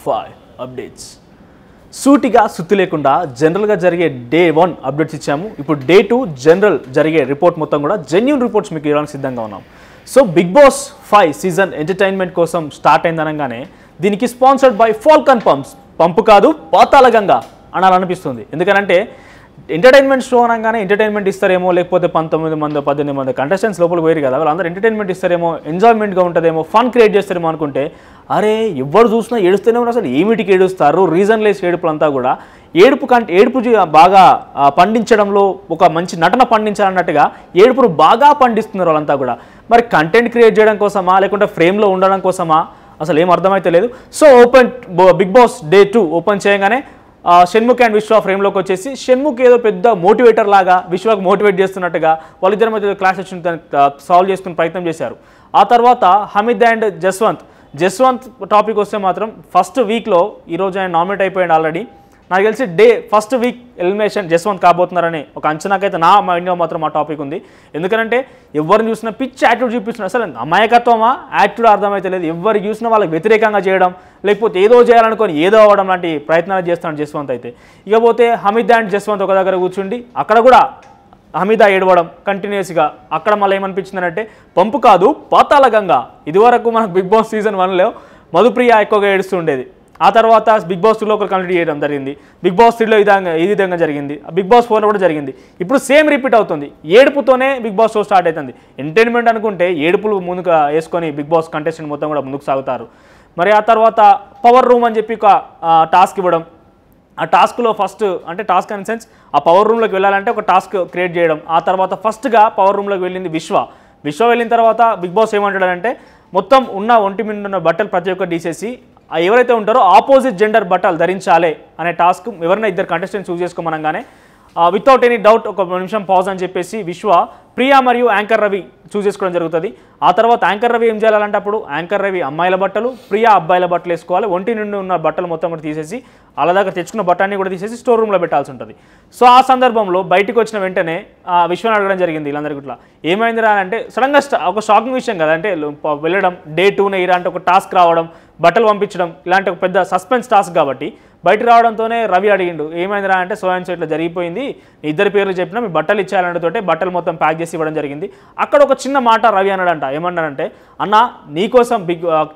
5 updates సూటిగా సుత్తి లేకుండా జనరల్గా జరిగే డే 1 అప్డేట్స్ ఇచ్చాము. ఇప్పుడు డే 2 జనరల్ జరిగే రిపోర్ట్ మొత్తం కూడా జెన్యూన్ రిపోర్ట్స్ మీకు ఇవ్వడానికి సిద్ధంగా ఉన్నాం. So big Boss 5 season entertainment కోసం స్టార్ట్ అయిందనగానే దీనికి స్పాన్సర్డ్ బై ఫాల్కన్ పంపు కాదు పాతాళగంగా అనాలనిపిస్తుంది. ఎందుకంటే ఎంటర్టైన్మెంట్ షో అనగానే ఎంటర్టైన్మెంట్ ఇస్తారేమో, లేకపోతే 19 మంది 18 మంది కంటెస్టెంట్స్ లోపలికి పోయారు కదా, వాళ్ళందరూ ఎంటర్టైన్మెంట్ ఇస్తారేమో, ఎంజాయ్మెంట్గా ఉంటుందేమో, ఫన్ క్రియేట్ చేస్తారేమో అనుకుంటే అరే ఎవరు చూసినా ఏడుస్తూనే ఉన్నారు. అసలు ఏమిటికి ఏడుస్తారు? రీజన్ లేస్ ఏడుపులంతా కూడా ఏడుపు బాగా పండించడంలో ఒక మంచి నటన పండించాలన్నట్టుగా ఏడుపును బాగా పండిస్తున్నారు వాళ్ళంతా కూడా. మరి కంటెంట్ క్రియేట్ చేయడం కోసమా, లేకుంటే ఫ్రేమ్లో ఉండడం కోసమా, అసలు ఏం అర్థమైతే లేదు. So big Boss day 2 open చేయగానే షణ్ముఖ్ అండ్ విశ్వ ఫ్రేమ్లోకి వచ్చేసి షణ్ముఖ్ ఏదో పెద్ద మోటివేటర్ లాగా విశ్వకు మోటివేట్ చేస్తున్నట్టుగా వాళ్ళిద్దరి మధ్య క్లాష్ వచ్చి సాల్వ్ చేసుకునే ప్రయత్నం చేశారు. ఆ తర్వాత హమీద్ అండ్ జస్వంత్ టాపిక్ వస్తే మాత్రం ఫస్ట్ వీక్లో ఈరోజు ఆయన నామినేట్ అయిపోయాడు ఆల్రెడీ. నాకు తెలిసి ఫస్ట్ వీక్ ఎలిమినేషన్ జస్వంత్ కాబోతున్నారని ఒక అంచనాకైతే నా మైండ్లో మాత్రం ఆ టాపిక్ ఉంది. ఎందుకంటే ఎవరిని చూసినా పిచ్ యాటిట్యూడ్ చూపిస్తున్నారు. అసలు అమాయకత్వమా యాటిట్యూడ్ అర్థమైతే లేదు. ఎవరికి చూసినా వాళ్ళకి వ్యతిరేకంగా చేయడం, లేకపోతే ఏదో చేయాలనుకొని ఏదో అవ్వడం లాంటి ప్రయత్నాలు చేస్తున్నాడు జస్వంత్ అయితే. ఇకపోతే హమీద్ అండ్ జస్వంత్ ఒక దగ్గర కూర్చుండి అక్కడ కూడా హమీదా ఏడవడం కంటిన్యూస్గా. అక్కడ మళ్ళీ ఏమనిపించిందంటే పంపు కాదు పాతాళగంగా. ఇదివరకు మనకు బిగ్ బాస్ సీజన్ 1లో మధుప్రియ ఎక్కువగా ఏడుస్తుండేది. ఆ తర్వాత బిగ్ బాస్ 2లో ఒకరు కంప్లీట్ చేయడం జరిగింది. బిగ్ బాస్ 3లో ఈ విధంగా జరిగింది. బిగ్ బాస్ 4లో కూడా జరిగింది. ఇప్పుడు సేమ్ రిపీట్ అవుతుంది. ఏడుపుతోనే బిగ్ బాస్ షో స్టార్ట్ అవుతుంది. ఎంటర్టైన్మెంట్ అనుకుంటే ఏడుపులు ముందుగా వేసుకొని బిగ్ బాస్ కంటెస్టెంట్ మొత్తం కూడా ముందుకు సాగుతారు. మరి ఆ తర్వాత పవర్ రూమ్ అని చెప్పి ఒక టాస్క్ ఇవ్వడం. ఆ టాస్క్లో ఫస్ట్ అంటే టాస్క్ ఇన్ సెన్స్ ఆ పవర్ రూమ్లోకి వెళ్ళాలంటే ఒక టాస్క్ క్రియేట్ చేయడం. ఆ తర్వాత ఫస్ట్గా పవర్ రూమ్లోకి వెళ్ళింది విశ్వ వెళ్ళిన తర్వాత బిగ్ బాస్ ఏమంటాడంటే మొత్తం ఉన్న ఒంటి మీద ఉన్న బట్టలు ప్రతి ఒక్కరు తీసేసి ఎవరైతే ఉంటారో ఆపోజిట్ జెండర్ బట్టలు ధరించాలి అనే టాస్క్ ఎవరైనా ఇద్దరు కంటెస్టెంట్స్ చూస్ చేసుకోమనగానే వితౌట్ ఎనీ డౌట్ ఒక నిమిషం పాజ్ అని చెప్పేసి విశ్వ ప్రియా మరియు యాంకర్ రవి చూస్ చేసుకోవడం జరుగుతుంది. ఆ తర్వాత యాంకర్ రవి ఏం చేయాలంటే అప్పుడు యాంకర్ రవి అమ్మాయిల బట్టలు, ప్రియా అబ్బాయిల బట్టలు వేసుకోవాలి. ఒంటి నుండి ఉన్న బట్టలు మొత్తం కూడా తీసేసి అలా దగ్గర తెచ్చుకున్న బట్టాన్ని కూడా తీసేసి స్టోర్ రూమ్లో పెట్టాల్సి ఉంటుంది. సో ఆ సందర్భంలో బయటకు వచ్చిన వెంటనే విశ్వని అడగడం జరిగింది వీళ్ళందరికీ ఇట్లా ఏమైందిరా అంటే సడన్గా ఒక షాకింగ్ విషయం కదా, అంటే వెళ్ళడం డే 2నే ఇలాంటి ఒక టాస్క్ రావడం, బట్టలు పంపించడం ఇలాంటి ఒక పెద్ద సస్పెన్స్ టాస్క్ కాబట్టి బయట రావడంతోనే రవి అడిగిండు ఏమైందిరా అంటే సో అండ్ సో ఇట్లా జరిగిపోయింది, ఇద్దరు పేర్లు చెప్పినా మీ బట్టలు ఇచ్చేయాలంటే బట్టలు మొత్తం ప్యాక్ చేసి ఇవ్వడం జరిగింది. అక్కడ ఒక చిన్న మాట రవి అన్నాడంట. ఏమన్నాడంటే అన్న నీకోసం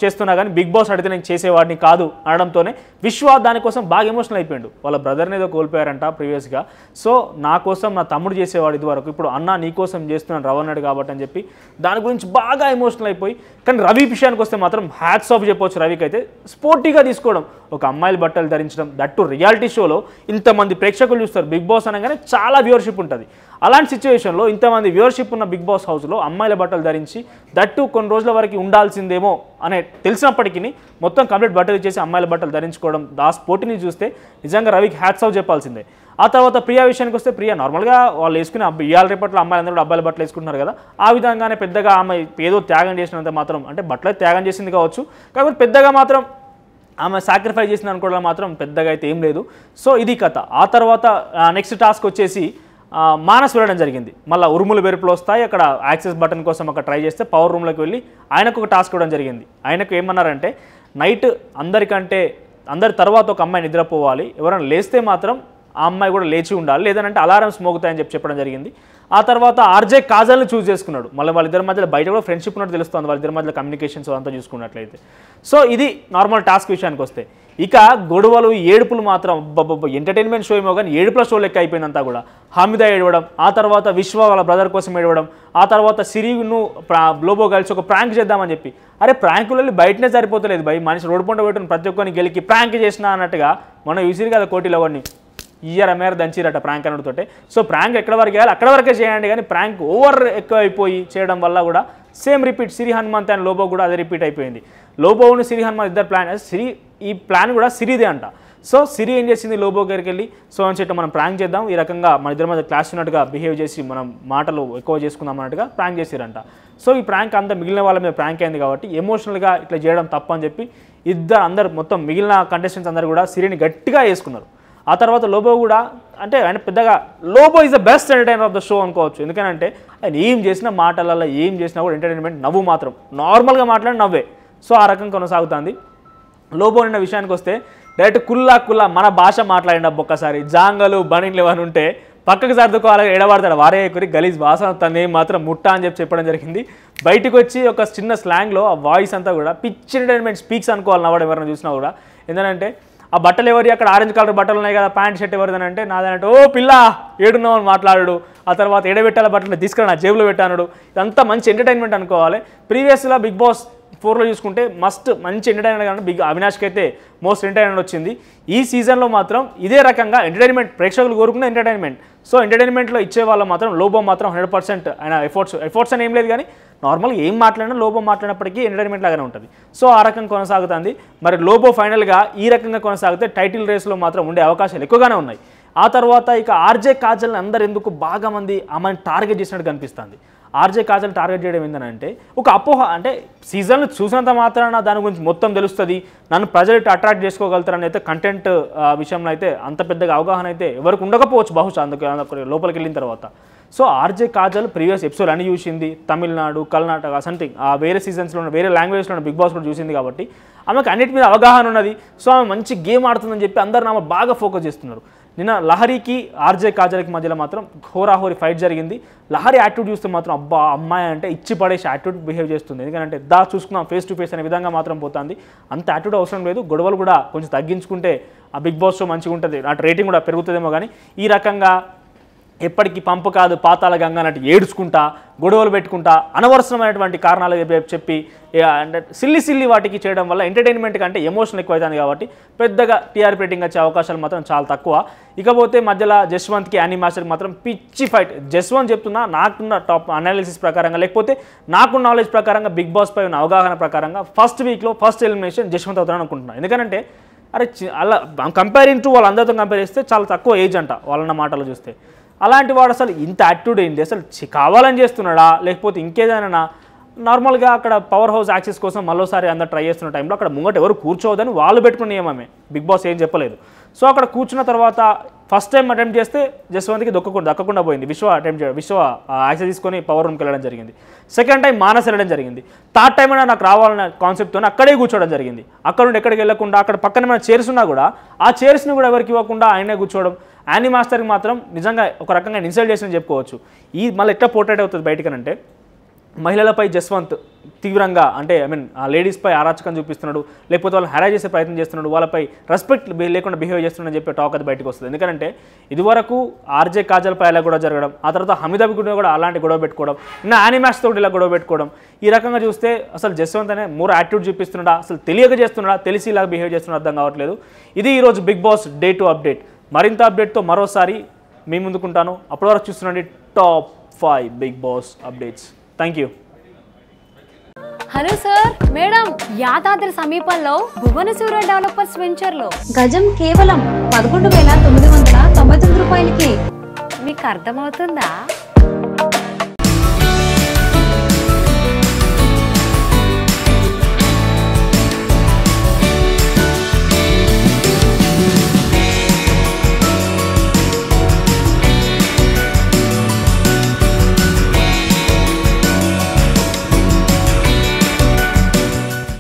చేస్తున్నా కానీ బిగ్ బాస్ అడిగితే నేను చేసేవాడిని కాదు అనడంతోనే విశ్వ దానికోసం బాగా ఎమోషనల్ అయిపోయాడు. వాళ్ళ బ్రదర్ని ఏదో కోల్పోయారంట ప్రీవియస్గా. సో నా కోసం నా తమ్ముడు చేసేవాడు ఇదివరకు, ఇప్పుడు అన్న నీకోసం చేస్తున్నాను రవి అన్నాడు కాబట్టి అని చెప్పి దాని గురించి బాగా ఎమోషనల్ అయిపోయి. కానీ రవి విషయానికి వస్తే మాత్రం హ్యాట్స్ ఆఫ్ చెప్పవచ్చు. రవికి అయితే స్పోర్టీగా తీసుకోవడం, ఒక అమ్మాయిల బట్టలు ధరించడం, దట్టు రియాలిటీ షోలో ఇంతమంది ప్రేక్షకులు చూస్తారు. బిగ్ బాస్ అనగానే చాలా వ్యూవర్షిప్ ఉంటుంది. అలాంటి సిచ్యువేషన్లో ఇంతమంది వ్యూవర్షిప్ ఉన్న బిగ్ బాస్ హౌస్లో అమ్మాయిల బట్టలు ధరించి దట్టు కొన్ని రోజుల వరకు ఉండాల్సిందేమో అనే తెలిసినప్పటికీ మొత్తం కంప్లీట్ బట్టలు ఇచ్చేసి అమ్మాయిల బట్టలు ధరించుకోవడం, ఆ స్పోర్ట్ని చూస్తే నిజంగా రవికి హ్యాట్స్ ఆఫ్ చెప్పాల్సిందే. ఆ తర్వాత ప్రియా విషయానికి వస్తే ప్రియా నార్మల్గా వాళ్ళు వేసుకునే ఇవాళ రేపట్లో అమ్మాయిలందరూ కూడా అబ్బాయిల బట్టలు వేసుకుంటున్నారు కదా, ఆ విధంగానే పెద్దగా ఆమె ఏదో త్యాగం చేసినంత మాత్రం అంటే బట్టలు త్యాగం చేసింది కావచ్చు, కాకపోతే పెద్దగా మాత్రం ఆమె సాక్రిఫైస్ చేసింది అనుకోవడం మాత్రం పెద్దగా అయితే ఏం లేదు. సో ఇది కథ. ఆ తర్వాత నెక్స్ట్ టాస్క్ వచ్చేసి మానస్ వెళ్ళడం జరిగింది. మళ్ళీ ఉరుములు బెరుపులు వస్తాయి. అక్కడ యాక్సెస్ బటన్ కోసం అక్కడ ట్రై చేస్తే పవర్ రూమ్లోకి వెళ్ళి ఆయనకు ఒక టాస్క్ ఇవ్వడం జరిగింది. ఆయనకు ఏమన్నారంటే నైట్ అందరి తర్వాత ఒక అమ్మాయి నిద్రపోవాలి, ఎవరైనా లేస్తే మాత్రం ఆ అమ్మాయి కూడా లేచి ఉండాలి, లేదంటే అలారమ్స్ మోగుతాయని చెప్పడం జరిగింది. ఆ తర్వాత ఆర్జే కాజల్ని చూస్ చేసుకున్నాడు. మళ్ళీ వాళ్ళిద్దరి మధ్యలో బయట కూడా ఫ్రెండ్షిప్ ఉన్నట్టు తెలుస్తుంది వాళ్ళిద్దరి మధ్యలో కమ్యూనికేషన్స్ అంతా చూసుకున్నట్లయితే. సో ఇది నార్మల్ టాస్క్ విషయానికి వస్తే. ఇక గొడవలు ఏడుపులు మాత్రం ఎంటర్టైన్మెంట్ షో ఏమో కానీ ఏడుపుల షో లెక్క అయిపోయిందంతా కూడా. హమీదా ఏడవడం, ఆ తర్వాత విశ్వ వాళ్ళ బ్రదర్ కోసం ఏడవడం, ఆ తర్వాత సిరిను లోబో కలిసి ఒక ప్రాంక్ చేద్దామని చెప్పి అరే ప్రాంకులు బయటనే సరిపోతలేదు భయ్, మనిషి రోడ్డు పంట పెట్టుకుని ప్రతి ఒక్కరిని గెలికి ప్రాంక్ చేసినా అన్నట్టుగా మనం విసిరి కదా కోటిలో వాడిని మేర దంచిరట ప్రాంక్ అనుడితోటే. సో ప్రాంక్ ఎక్కడ వరకు చేయాలి అక్కడ వరకే చేయండి, కానీ ప్రాంక్ ఓవర్ ఎక్కువ అయిపోయి చేయడం వల్ల కూడా same repeat Siri Hanumanth and Lobo కూడా అదే రిపీట్ అయిపోయింది. లోబోను సిరి హనుమంత్ ఇద్దరు ప్లాన్ ఈ ప్లాన్ కూడా సిరిదే అంట. సో సిరి ఏం చేసింది లోబో గారికి వెళ్ళి సో అని చెప్పి మనం ప్రాంక్ చేద్దాం, ఈ రకంగా మన ఇద్దరి మధ్య క్లాష్ ఉన్నట్టుగా బిహేవ్ చేసి మనం మాటలు ఎక్కువ చేసుకుందాం అన్నట్టుగా ప్రాంక్ చేసిరంట. సో ఈ ప్రాంక్ అంతా మిగిలిన వాళ్ళ మీద ప్రాంక్ అయింది కాబట్టి ఎమోషనల్గా ఇట్లా చేయడం తప్ప అని చెప్పి అందరు మొత్తం మిగిలిన కంటెస్టెంట్స్ అందరూ కూడా సిరిని గట్టిగా వేసుకున్నారు. ఆ తర్వాత లోబో కూడా అంటే ఆయన పెద్దగా Lobo is the best entertainer of the show అనుకోవచ్చు. ఎందుకంటే ఆయన ఏం చేసిన మాటలలో ఏం చేసినా కూడా ఎంటర్టైన్మెంట్, నవ్వు మాత్రం నార్మల్గా మాట్లాడి నవ్వే. సో ఆ రకం కొనసాగుతుంది. లోబో అన్న విషయానికి వస్తే డైరెక్ట్ కుల్లా మన భాష మాట్లాడినప్పుడు ఒక్కసారి జాంగలు బనీన్లు ఏమైనా ఉంటే పక్కకు సర్దుకోవాలి ఎడబడతాడు వారే ఎక్కురి గలీజ్ వాసన తనే మాత్రం ముట్ట అని చెప్పడం జరిగింది. బయటకు వచ్చి ఒక చిన్న స్లాంగ్లో ఆ వాయిస్ అంతా కూడా పిచ్ ఎంటర్టైన్మెంట్ స్పీక్స్ అనుకోవాలి నవ్వడం ఎవరైనా చూసినా కూడా. ఎందుకంటే ఆ బట్టలు ఎవరి అక్కడ ఆరెంజ్ కలర్ బట్టలు ఉన్నాయి కదా ప్యాంట్ షర్ట్ ఎవరిదని అంటే నాదంటే ఓ పిల్ల ఏడున్నావు అని మాట్లాడు. ఆ తర్వాత ఎడబెట్టాల బట్టలు తీసుకురా నా జేబులో పెట్టాను. ఇదంతా మంచి ఎంటర్టైన్మెంట్ అనుకోవాలి. ప్రీవియస్గా బిగ్ బాస్ 4లో చూసుకుంటే మంచి ఎంటర్టైన్మెంట్ కానీ అవినాష్కి అయితే మోస్ట్ ఎంటర్టైన్మెంట్ వచ్చింది. ఈ సీజన్లో మాత్రం ఇదే రకంగా ఎంటర్టైన్మెంట్ ప్రేక్షకులు కోరుకున్న ఎంటర్టైన్మెంట్. సో ఎంటర్టైన్మెంట్లో ఇచ్చే వాళ్ళు మాత్రం లోబో మాత్రం 100% ఆయన ఎఫర్ట్స్ అని ఏం లేదు కానీ నార్మల్గా ఏం మాట్లాడినా లోబో మాట్లాడినప్పటికీ ఎంటర్టైన్మెంట్ లాగానే ఉంటుంది. సో ఆ రకంగా కొనసాగుతుంది. మరి లోబో ఫైనల్గా ఈ రకంగా కొనసాగితే టైటిల్ రేస్లో మాత్రం ఉండే అవకాశాలు ఎక్కువగానే ఉన్నాయి. ఆ తర్వాత ఇక ఆర్జే కాజల్ని అందరు ఎందుకు బాగా మంది ఆమెను టార్గెట్ చేసినట్టు కనిపిస్తుంది. ఆర్జే కాజల్ టార్గెట్ చేయడం ఏంటంటే ఒక అపోహ, అంటే సీజన్లు చూసినంత మాత్రాన దాని గురించి మొత్తం తెలుస్తుంది, నన్ను ప్రజలు అట్రాక్ట్ చేసుకోగలుగుతారని అయితే కంటెంట్ విషయంలో అయితే అంత పెద్దగా అవగాహన అయితే ఎవరికి ఉండకపోవచ్చు బహుశా అందుకు లోపలికి వెళ్ళిన తర్వాత. So RJ Kajal previous episode అన్ని చూసింది, తమిళనాడు కర్ణాటక సంథింగ్ వేరే సీజన్స్లో వేరే లాంగ్వేజ్లో బిగ్ బాస్ కూడా చూసింది కాబట్టి ఆమెకు అన్నిటి మీద అవగాహన ఉన్నది. సో ఆమె మంచి గేమ్ ఆడుతుందని చెప్పి అందరు ఆమె బాగా ఫోకస్ చేస్తున్నారు. నిన్న లహరికి ఆర్జే కాజల్కి మధ్యలో మాత్రం హోరాహోరీ ఫైట్ జరిగింది. లహరి యాటిట్యూడ్ చూస్తే మాత్రం అబ్బా అమ్మాయి అంటే ఇచ్చి పడేసి యాటిట్యూడ్ బిహేవ్ చేస్తుంది. ఎందుకంటే చూసుకున్నాం ఫేస్ టు ఫేస్ అనే విధంగా మాత్రం పోతుంది. అంత యాటిట్యూడ్ అవసరం లేదు, గొడవలు కూడా కొంచెం తగ్గించుకుంటే ఆ బిగ్ బాస్ షో మంచిగా ఉంటుంది, అటు రేటింగ్ కూడా పెరుగుతుందేమో. కానీ ఈ రకంగా ఎప్పటికీ పంపు కాదు పాతాల గంగ అన్నట్టు ఏడ్చుకుంటా గొడవలు పెట్టుకుంటా అనవసరమైనటువంటి కారణాలు చెప్పి అంటే సిల్లి వాటికి చేయడం వల్ల ఎంటర్టైన్మెంట్ కంటే ఎమోషన్ ఎక్కువ అవుతుంది కాబట్టి పెద్దగా టీఆర్పీ రేటింగ్ వచ్చే అవకాశాలు మాత్రం చాలా తక్కువ. ఇకపోతే మధ్యలో జస్వంత్కి యానీ మాస్టర్కి మాత్రం పిచ్చి ఫైట్. జస్వంత్ చెప్తున్నా నాకున్న టాప్ అనాలిసిస్ ప్రకారంగా లేకపోతే నాకున్న నాలెడ్జ్ ప్రకారంగా బిగ్ బాస్ పై ఉన్న అవగాహన ప్రకారంగా ఫస్ట్ వీక్లో ఫస్ట్ ఎలిమినేషన్ జస్వంత్ అవుతారని అనుకుంటున్నాను. ఎందుకంటే అరే అలా కంపేరింగ్ టు వాళ్ళందరితో కంపేర్ చేస్తే చాలా తక్కువ ఏజ్ అంట వాళ్ళన్న మాటలు చూస్తే. అలాంటి వాడు అసలు ఇంత యాటిట్యూడ్ ఏంటి, అసలు కావాలని చేస్తున్నాడా లేకపోతే ఇంకేదైనా నార్మల్గా అక్కడ పవర్ హౌస్ యాక్సెస్ కోసం మరోసారి అందరు ట్రై చేస్తున్న టైంలో అక్కడ ముంగట ఎవరు కూర్చోవద్దని వాళ్ళు పెట్టుకున్న నియమమే, బిగ్ బాస్ ఏం చెప్పలేదు. సో అక్కడ కూర్చున్న తర్వాత ఫస్ట్ టైం అటెంప్ట్ చేస్తే జస్వంత్కి దక్కకుండా పోయింది. విశ్వ యాక్సెస్ తీసుకొని పవర్ రూమ్కి వెళ్ళడం జరిగింది. సెకండ్ టైం మానస్ వెళ్ళడం జరిగింది. థర్డ్ టైం అయినా నాకు రావాలన్న కాన్సెప్ట్తో అక్కడే కూర్చోవడం జరిగింది. అక్కడ నుండి ఎక్కడికి వెళ్ళకుండా అక్కడ పక్కన మన చైర్స్ ఉన్నా కూడా ఆ చైర్స్ని కూడా ఎవరికి ఇవ్వకుండా ఆయనే కూర్చోవడం. యానీ మాస్టర్కి మాత్రం నిజంగా ఒక రకంగా ఇన్సల్ట్ చేసి చెప్పుకోవచ్చు. ఈ మళ్ళీ ఎట్లా పోర్ట్రేట్ అవుతుంది బయటకనంటే మహిళలపై జస్వంత్ తీవ్రంగా అంటే ఆ లేడీస్పై అరాచకం చూపిస్తున్నాడు, లేకపోతే వాళ్ళని హెరాస్ చేసే ప్రయత్నం చేస్తున్నాడు, వాళ్ళపై రెస్పెక్ట్ లేకుండా బిహేవ్ చేస్తున్నాడని చెప్పి టాక్ అది బయటకు వస్తుంది. ఎందుకంటే ఇదివరకు ఆర్జే కాజల్పై అలా గొడవ జరగడం, ఆ తర్వాత హమీదాబి కూడా అలాంటి గొడవ పెట్టుకోవడం, ఇంకా యానిమాస్ తోటి ఇలా గొడవ పెట్టుకోవడం. ఈ రకంగా చూస్తే అసలు జస్వంత్ అనే మోర్ యాటిట్యూడ్ చూపిస్తున్నాడా, అసలు తెలియక చేస్తున్నాడా, తెలిసి ఇలా బిహేవ్ చేస్తున్నాడా అర్థం కావట్లేదు. ఇది ఈరోజు బిగ్ బాస్ డే 2 అప్డేట్. మరింత అప్డేట్తో మరోసారి మీ ముందుకుంటాను. అప్పటి వరకు చూస్తుండండి top 5 Bigg Boss updates. Thank you. Hello sir, madam, Yadadri సమీపంలో భువనసూర డెవలపర్స్ వెంచర్లో గజం కేవలం 11,999 రూపాయలకే. మీకు అర్థమవుతుందా?